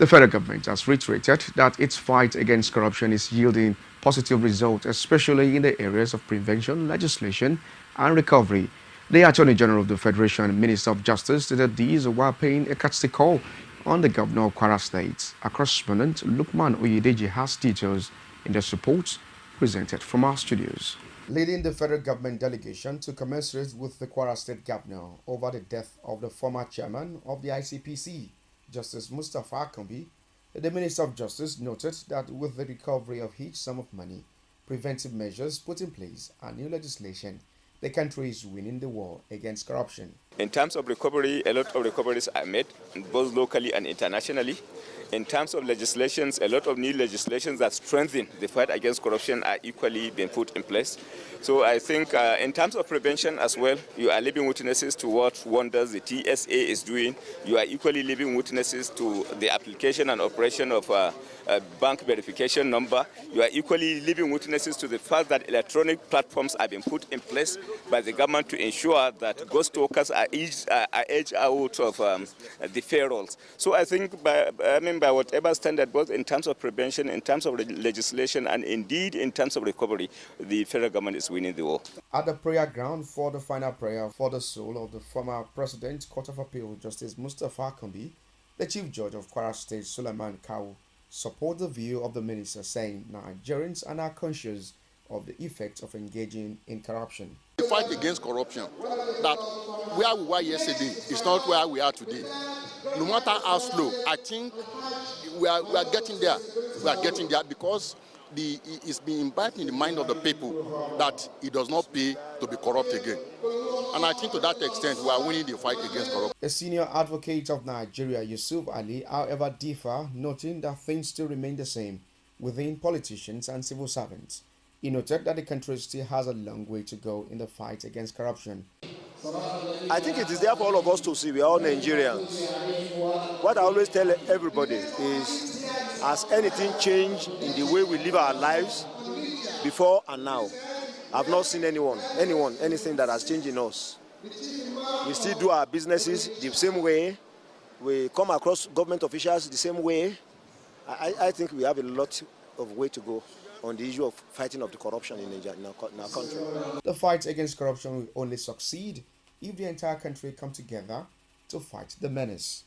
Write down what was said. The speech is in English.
The federal government has reiterated that its fight against corruption is yielding positive results, especially in the areas of prevention, legislation, and recovery. The Attorney General of the Federation and Minister of Justice stated these while paying a courtesy call on the Governor of Kwara State. Our correspondent Lukman Oyedeji has details in the report presented from our studios. Leading the federal government delegation to commiserate with the Kwara State Governor over the death of the former chairman of the ICPC, Justice Mustapha Akambi, the Minister of Justice noted that with the recovery of huge sum of money, preventive measures put in place, and new legislation, the country is winning the war against corruption. In terms of recovery, a lot of recoveries are made, both locally and internationally. In terms of legislations, a lot of new legislations that strengthen the fight against corruption are equally being put in place. So I think in terms of prevention as well, you are living witnesses to what wonders the TSA is doing. You are equally living witnesses to the application and operation of a bank verification number. You are equally living witnesses to the fact that electronic platforms have been put in place by the government to ensure that ghost workers are edged out of the payrolls. So I think by whatever standard, both in terms of prevention, in terms of legislation, and indeed in terms of recovery, the federal government is winning the war. At the prayer ground for the final prayer for the soul of the former President, Court of Appeal, Justice Mustapha Akambi, the Chief Judge of Kwara State, Suleiman Kawu, support the view of the minister, saying Nigerians are now conscious of the effects of engaging in corruption. The fight against corruption, that where we were yesterday is not where we are today. No matter how slow, I think we are getting there. We are getting there because it's been imbibed in the mind of the people that it does not pay to be corrupt again. And I think to that extent, we are winning the fight against corruption. A senior advocate of Nigeria, Yusuf Ali, however, differ, noting that things still remain the same within politicians and civil servants. He noted that the country still has a long way to go in the fight against corruption. I think it is there for all of us to see. We are all Nigerians. What I always tell everybody is, has anything changed in the way we live our lives before and now? I've not seen anything that has changed in us. We still do our businesses the same way. We come across government officials the same way. I think we have a lot of way to go on the issue of fighting of the corruption in our country. The fight against corruption will only succeed if the entire country come together to fight the menace.